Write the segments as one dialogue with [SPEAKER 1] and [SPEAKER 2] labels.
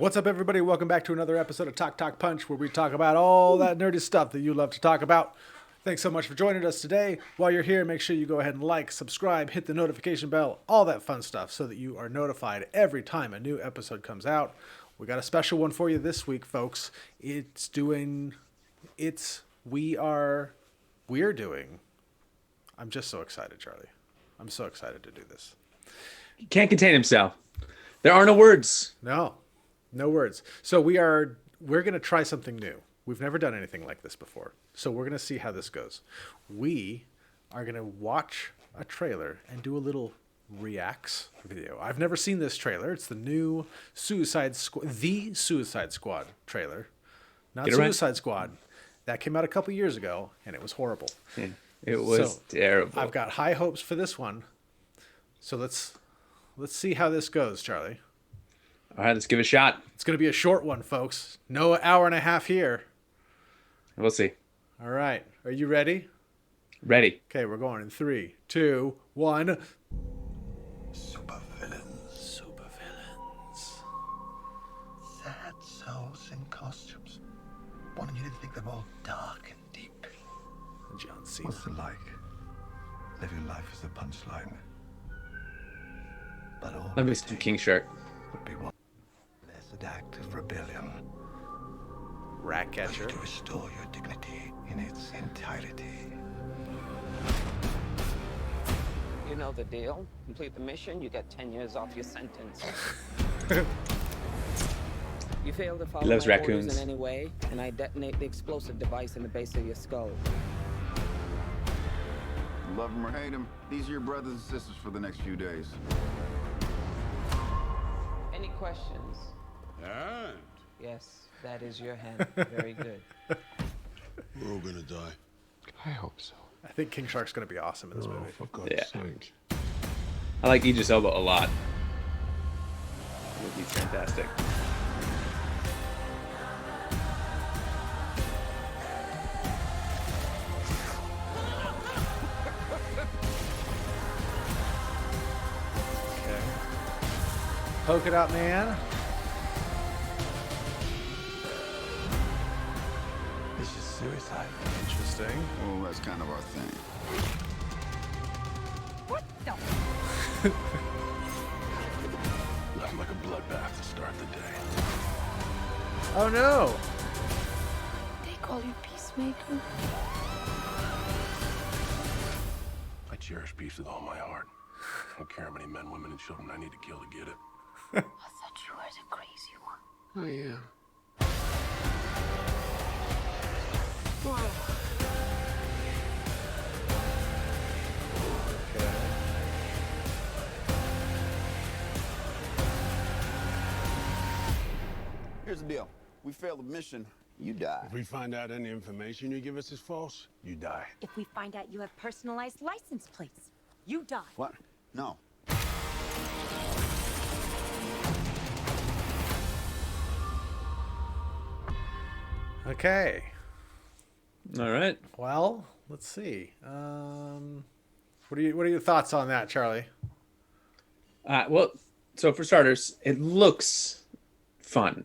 [SPEAKER 1] What's up, everybody? Welcome back to another episode of Talk Punch, where we talk about all that nerdy stuff that you love to talk about. Thanks so much for joining us today. While you're here, make sure you go ahead and like, subscribe, hit the notification bell, all that fun stuff, so that you are notified every time a new episode comes out. We got a special one for you this week, folks. We're doing. I'm just so excited, Charlie. I'm so excited to do this.
[SPEAKER 2] He can't contain himself. There are no words.
[SPEAKER 1] No words. So we're going to try something new. We've never done anything like this before. So we're going to see how this goes. We are going to watch a trailer and do a little reacts video. I've never seen this trailer. It's the new Suicide Squad trailer. Not Suicide Squad. That came out a couple years ago, and it was horrible.
[SPEAKER 2] Yeah, it was terrible.
[SPEAKER 1] I've got high hopes for this one. So let's see how this goes, Charlie.
[SPEAKER 2] All right, let's give it a shot.
[SPEAKER 1] It's going to be a short one, folks. No hour and a half here.
[SPEAKER 2] We'll see.
[SPEAKER 1] All right. Are you ready?
[SPEAKER 2] Ready.
[SPEAKER 1] Okay, we're going in 3, 2, 1.
[SPEAKER 3] Supervillains. Sad souls in costumes. Wanting you to think them all dark and deep.
[SPEAKER 1] John Cena.
[SPEAKER 3] What's it like? Living life as a punchline. But all
[SPEAKER 2] Let me see King Shark.
[SPEAKER 3] would be one blessed act of rebellion.
[SPEAKER 1] Ratcatcher.
[SPEAKER 3] To restore your dignity in its entirety.
[SPEAKER 4] You know the deal. Complete the mission, you get 10 years off your sentence. You fail to follow
[SPEAKER 2] He loves
[SPEAKER 4] my orders
[SPEAKER 2] raccoons.
[SPEAKER 4] in any way, and I detonate the explosive device in the base of your skull.
[SPEAKER 5] Love him or hate him, these are your brothers and sisters for the next few days.
[SPEAKER 4] Any questions?
[SPEAKER 6] And
[SPEAKER 4] Yes, that is your hand. Very good.
[SPEAKER 6] we're all gonna die.
[SPEAKER 7] I hope so.
[SPEAKER 1] I think King Shark's going to be awesome in this
[SPEAKER 7] Oh,
[SPEAKER 1] movie.
[SPEAKER 7] for God's
[SPEAKER 2] Yeah.
[SPEAKER 7] sake.
[SPEAKER 2] I like Idris Elba a lot. He's fantastic.
[SPEAKER 1] Okay. Polka Dot Man.
[SPEAKER 3] This is suicide.
[SPEAKER 1] Interesting.
[SPEAKER 5] Well, that's kind of our thing.
[SPEAKER 6] Nothing like a bloodbath to start the day.
[SPEAKER 1] Oh, no.
[SPEAKER 8] They call you Peacemaker?
[SPEAKER 6] I cherish peace with all my heart. I don't care how many men, women, and children I need to kill to get it.
[SPEAKER 8] I thought you were the crazy one.
[SPEAKER 7] Oh, yeah.
[SPEAKER 5] Here's the deal. We fail the mission, you die.
[SPEAKER 6] If we find out any information you give us is false, you die.
[SPEAKER 8] If we find out you have personalized license plates, you die.
[SPEAKER 5] What? No.
[SPEAKER 1] Okay.
[SPEAKER 2] All right.
[SPEAKER 1] Well, let's see. What are your thoughts on that, Charlie?
[SPEAKER 2] Well, so for starters, it looks fun.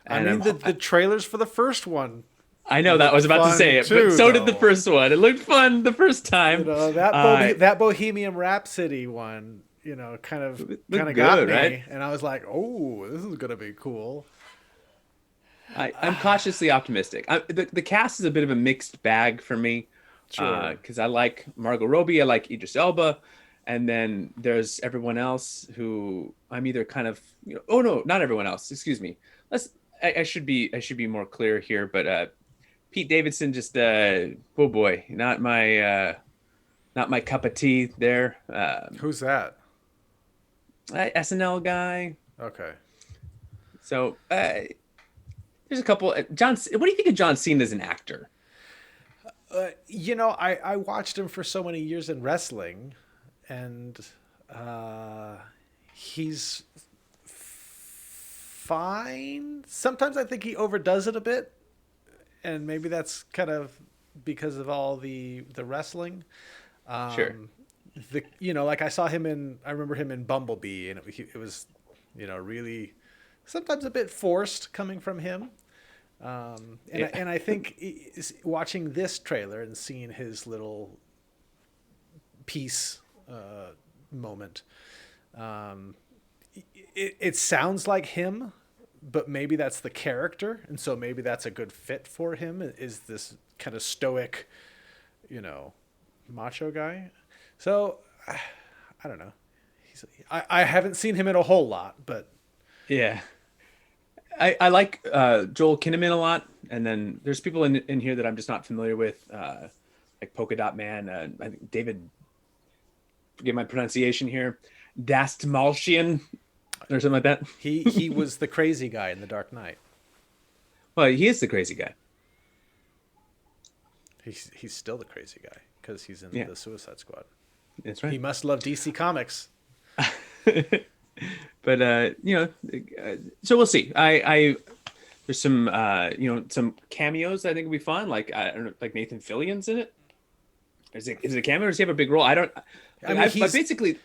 [SPEAKER 1] I mean, the trailers for the first one.
[SPEAKER 2] I know that I was about to
[SPEAKER 1] fun
[SPEAKER 2] say it,
[SPEAKER 1] too,
[SPEAKER 2] but so did the
[SPEAKER 1] though.
[SPEAKER 2] first one. It looked fun the first time.
[SPEAKER 1] You know, that Bohemian Rhapsody one, kind of
[SPEAKER 2] looked
[SPEAKER 1] got
[SPEAKER 2] good,
[SPEAKER 1] me,
[SPEAKER 2] right?
[SPEAKER 1] and I was like, "Oh, this is gonna be cool."
[SPEAKER 2] I'm cautiously optimistic. The cast is a bit of a mixed bag for me.
[SPEAKER 1] Sure.
[SPEAKER 2] Because I like Margot Robbie, I like Idris Elba, and then there's everyone else who I'm either kind of, oh no, not everyone else. Excuse me. I should be more clear here, but Pete Davidson just oh boy, not my cup of tea there.
[SPEAKER 1] Who's that?
[SPEAKER 2] SNL guy.
[SPEAKER 1] Okay.
[SPEAKER 2] So there's a couple. What do you think of John Cena as an actor?
[SPEAKER 1] I watched him for so many years in wrestling, and he's fine. Sometimes I think he overdoes it a bit, and maybe that's kind of because of all the wrestling.
[SPEAKER 2] Sure.
[SPEAKER 1] Like I remember him in Bumblebee, and it was, really sometimes a bit forced coming from him. And I think watching this trailer and seeing his little peace moment, it sounds like him, but maybe that's the character, and so maybe that's a good fit for him. Is this kind of stoic, macho guy? So I don't know. I haven't seen him in a whole lot, but
[SPEAKER 2] yeah. I like Joel Kinnaman a lot, and then there's people in here that I'm just not familiar with, like Polka Dot Man. I think David, forget my pronunciation here, Dastmalchian or something like that.
[SPEAKER 1] he was the crazy guy in The Dark Knight.
[SPEAKER 2] Well, he is the crazy guy.
[SPEAKER 1] He's still the crazy guy because he's in the Suicide Squad.
[SPEAKER 2] That's right.
[SPEAKER 1] He must love DC Comics.
[SPEAKER 2] But so we'll see. I there's some some cameos I think will be fun. Like I don't know, like Nathan Fillion's in it. Is it a cameo or does he have a big role? I mean,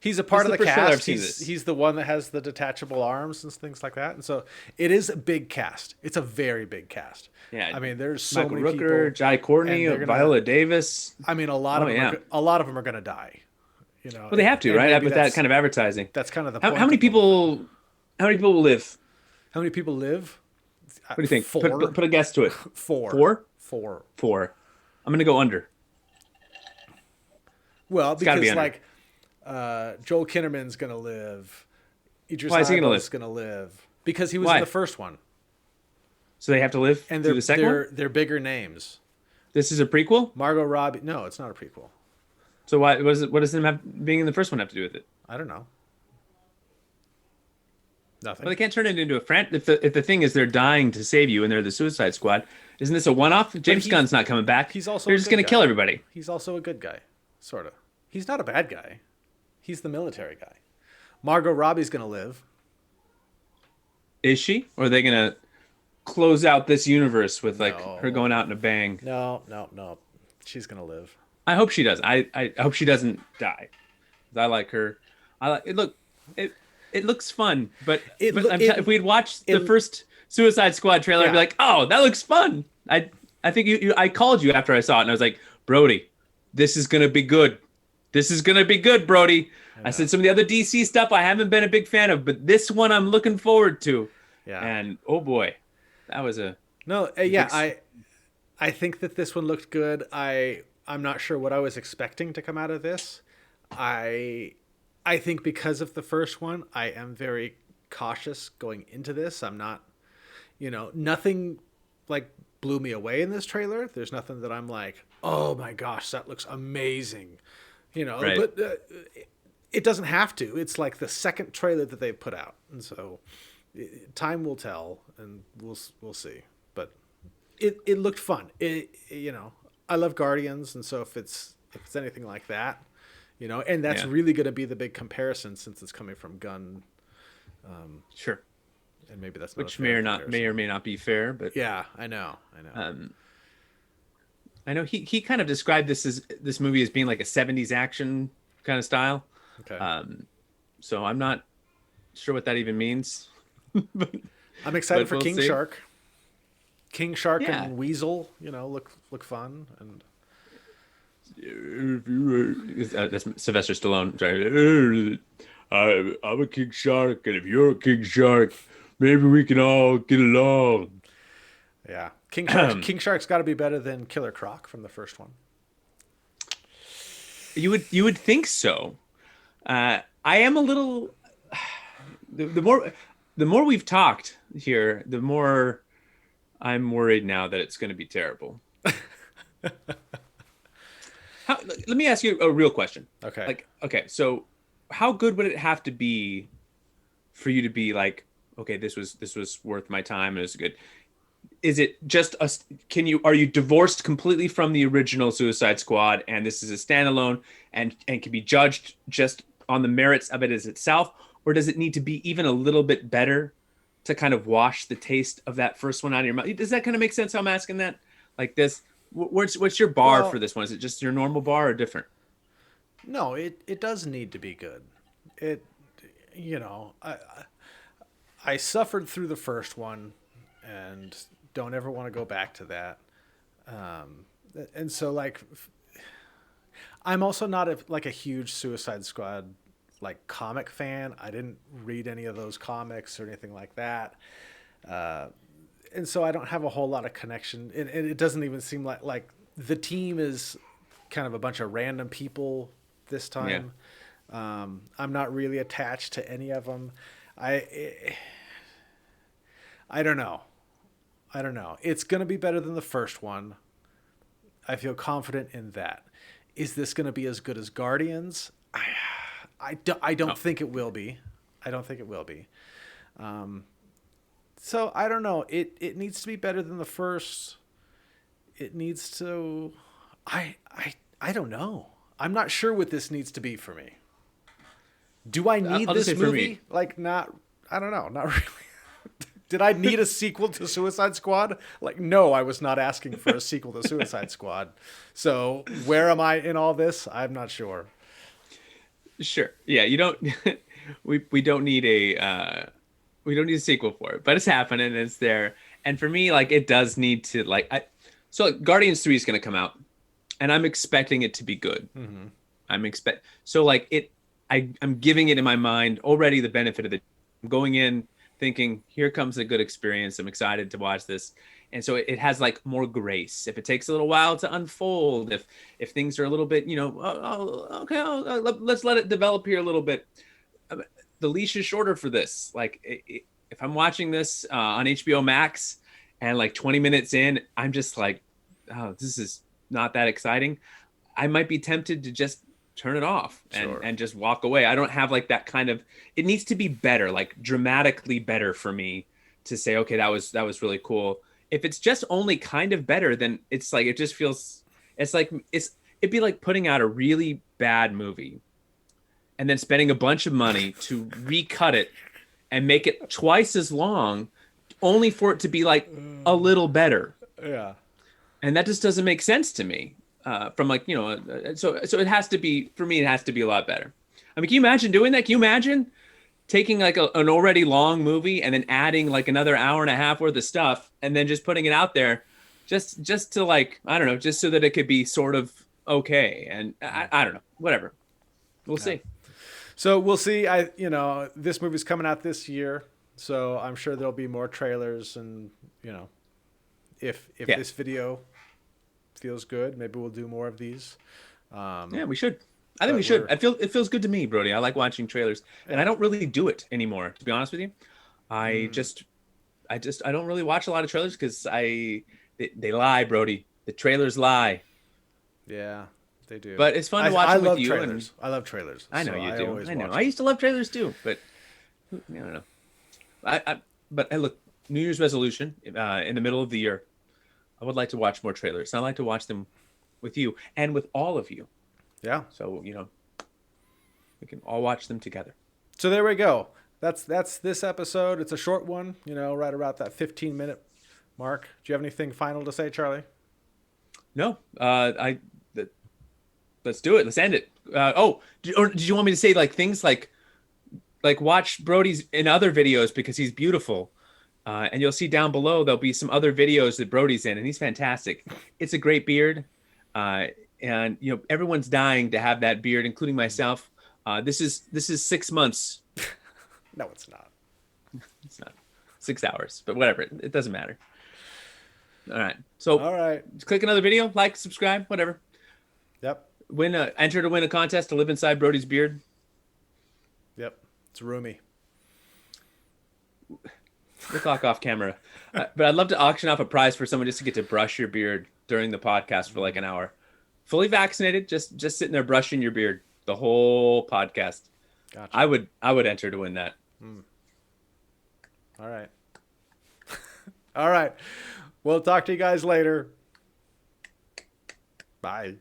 [SPEAKER 1] he's a part of the cast.
[SPEAKER 2] I've
[SPEAKER 1] He's the one that has the detachable arms and things like that. And so it is a big cast. It's a very big cast.
[SPEAKER 2] Yeah.
[SPEAKER 1] I mean, there's so
[SPEAKER 2] Michael
[SPEAKER 1] many
[SPEAKER 2] Rooker,
[SPEAKER 1] people.
[SPEAKER 2] Jai Courtney, Viola Davis.
[SPEAKER 1] I mean, a lot of them are going to die.
[SPEAKER 2] Well, they have to, right? With that kind of advertising.
[SPEAKER 1] That's kind of the point.
[SPEAKER 2] How many people will live?
[SPEAKER 1] How many people live?
[SPEAKER 2] What do you think?
[SPEAKER 1] 4.
[SPEAKER 2] Put a guess to it.
[SPEAKER 1] 4.
[SPEAKER 2] 4. I'm going to go under.
[SPEAKER 1] Well,
[SPEAKER 2] It's gotta
[SPEAKER 1] because
[SPEAKER 2] be under.
[SPEAKER 1] like Joel Kinnaman's going to live. Idris
[SPEAKER 2] Why is he gonna
[SPEAKER 1] Elba's going to live because he was
[SPEAKER 2] Why?
[SPEAKER 1] in the first one.
[SPEAKER 2] So they have to live
[SPEAKER 1] And
[SPEAKER 2] through the second one?
[SPEAKER 1] they're bigger names.
[SPEAKER 2] This is a prequel?
[SPEAKER 1] Margot Robbie. No, it's not a prequel.
[SPEAKER 2] So what does them being in the first one have to do with it?
[SPEAKER 1] I don't know. Nothing.
[SPEAKER 2] Well, they can't turn it into a if the thing is they're dying to save you and they're the Suicide Squad. Isn't this a one-off? James Gunn's not coming back.
[SPEAKER 1] He's also
[SPEAKER 2] they're
[SPEAKER 1] a
[SPEAKER 2] just
[SPEAKER 1] good
[SPEAKER 2] going to
[SPEAKER 1] guy.
[SPEAKER 2] kill everybody.
[SPEAKER 1] He's also a good guy, sort of. He's not a bad guy. He's the military guy. Margot Robbie's going to live.
[SPEAKER 2] Is she? Or are they going to close out this universe with like
[SPEAKER 1] No.
[SPEAKER 2] her going out in a bang?
[SPEAKER 1] No. She's going to live.
[SPEAKER 2] I hope she does. I hope she doesn't die. I like her. I like it. Look, it looks fun, but if we'd watched the first Suicide Squad trailer, I'd be like, oh, that looks fun. I think I called you after I saw it, and I was like, Brody, this is gonna be good. This is gonna be good, Brody. I said some of the other DC stuff I haven't been a big fan of, but this one I'm looking forward to.
[SPEAKER 1] Yeah.
[SPEAKER 2] And oh boy, that was a
[SPEAKER 1] No. Yeah. I think that this one looked good. I'm not sure what I was expecting to come out of this. I think because of the first one, I am very cautious going into this. I'm not, nothing like blew me away in this trailer. There's nothing that I'm like, oh my gosh, that looks amazing,
[SPEAKER 2] Right.
[SPEAKER 1] but it doesn't have to. It's like the second trailer that they've put out. And so time will tell and we'll see. But it looked fun. I love Guardians. And so if it's anything like that, and that's really going to be the big comparison since it's coming from Gunn.
[SPEAKER 2] sure,
[SPEAKER 1] And maybe that's not
[SPEAKER 2] which
[SPEAKER 1] a
[SPEAKER 2] may
[SPEAKER 1] fair
[SPEAKER 2] or may not be fair, but
[SPEAKER 1] yeah, I know.
[SPEAKER 2] I know he kind of described this movie as being like a 70s action kind of style.
[SPEAKER 1] Okay.
[SPEAKER 2] So I'm not sure what that even means. but
[SPEAKER 1] I'm excited
[SPEAKER 2] but
[SPEAKER 1] for
[SPEAKER 2] we'll
[SPEAKER 1] King
[SPEAKER 2] see.
[SPEAKER 1] Shark. King Shark
[SPEAKER 2] Yeah.
[SPEAKER 1] and Weasel, look fun. And
[SPEAKER 2] That's Sylvester Stallone. Sorry. I'm a king shark, and if you're a king shark, maybe we can all get along.
[SPEAKER 1] yeah, King Shark's got to be better than Killer Croc from the first one.
[SPEAKER 2] You would think so. I am a little. The more we've talked here, the more I'm worried now that it's going to be terrible. Let me ask you a real question.
[SPEAKER 1] Okay.
[SPEAKER 2] So how good would it have to be for you to be like, okay, this was worth my time and it was good? Is it just are you divorced completely from the original Suicide Squad and this is a standalone and can be judged just on the merits of it as itself? Or does it need to be even a little bit better to kind of wash the taste of that first one out of your mouth? Does that kind of make sense how I'm asking that? Like this, what's your bar for this one? Is it just your normal bar or different?
[SPEAKER 1] No, it does need to be good. I suffered through the first one and don't ever want to go back to that. And so like, I'm also not a huge Suicide Squad like comic fan. I didn't read any of those comics or anything like that. And so I don't have a whole lot of connection. And it doesn't even seem like the team is kind of a bunch of random people this time. Yeah. I'm not really attached to any of them. I don't know. It's going to be better than the first one. I feel confident in that. Is this going to be as good as Guardians? I don't think it will be. I don't think it will be. So I don't know. It needs to be better than the first. It needs to. I don't know. I'm not sure what this needs to be for me. Do I need this movie? Like, not. I don't know. Not really. Did I need a sequel to Suicide Squad? Like, no, I was not asking for a sequel to Suicide Squad. So where am I in all this? I'm not sure.
[SPEAKER 2] Sure. Yeah, you don't. we don't need a sequel for it, but it's happening. It's there, and for me, like, it does need to So Guardians 3 is going to come out, and I'm expecting it to be good. Mm-hmm. So like I'm giving it in my mind already the benefit of I'm going in thinking, here comes a good experience. I'm excited to watch this. And so it has like more grace. If it takes a little while to unfold, if things are a little bit, let's let it develop here a little bit. The leash is shorter for this. Like if I'm watching this on HBO Max and like 20 minutes in, I'm just like, oh, this is not that exciting. I might be tempted to just turn it off and just walk away. I don't have like that kind of, it needs to be better, like dramatically better for me to say, okay, that was really cool. If it's just only kind of better, then it's like, it just feels, it'd be like putting out a really bad movie and then spending a bunch of money to recut it and make it twice as long only for it to be like a little better.
[SPEAKER 1] Yeah.
[SPEAKER 2] And that just doesn't make sense to me. From like, so it has to be, for me, it has to be a lot better. I mean, can you imagine doing that? Can you imagine taking like an already long movie and then adding like another hour and a half worth of stuff and then just putting it out there just to like, I don't know, just so that it could be sort of okay. And I don't know, whatever. We'll see.
[SPEAKER 1] So we'll see. This movie's coming out this year, so I'm sure there'll be more trailers and, if this video feels good, maybe we'll do more of these.
[SPEAKER 2] Yeah, we should. I think we should. It feels good to me, Brody. I like watching trailers, and I don't really do it anymore, to be honest with you. I don't really watch a lot of trailers because they lie, Brody. The trailers lie.
[SPEAKER 1] Yeah, they do.
[SPEAKER 2] But it's fun to watch with you.
[SPEAKER 1] Trailers. I love trailers.
[SPEAKER 2] I know you do. I know.
[SPEAKER 1] Them.
[SPEAKER 2] I used to love trailers too, but I don't know. But look, New Year's resolution in the middle of the year. I would like to watch more trailers. I like to watch them with you and with all of you.
[SPEAKER 1] Yeah.
[SPEAKER 2] So, we can all watch them together.
[SPEAKER 1] So there we go. That's this episode. It's a short one, right about that 15-minute mark. Do you have anything final to say, Charlie?
[SPEAKER 2] No. Let's do it. Let's end it. Or did you want me to say like things like watch Brody's in other videos because he's beautiful? And you'll see down below, there'll be some other videos that Brody's in, and he's fantastic. It's a great beard. And, everyone's dying to have that beard, including myself. This is 6 months.
[SPEAKER 1] No, it's not.
[SPEAKER 2] It's not 6 hours, but whatever. It doesn't matter. All right. So
[SPEAKER 1] all right.
[SPEAKER 2] Click another video, like, subscribe, whatever.
[SPEAKER 1] Yep.
[SPEAKER 2] Enter to win a contest to live inside Brody's beard.
[SPEAKER 1] Yep. It's roomy.
[SPEAKER 2] We'll talk off camera. But I'd love to auction off a prize for someone just to get to brush your beard during the podcast for like an hour. Fully vaccinated, just sitting there brushing your beard the whole podcast.
[SPEAKER 1] Gotcha.
[SPEAKER 2] I would enter to win that.
[SPEAKER 1] All right. All right. We'll talk to you guys later. Bye.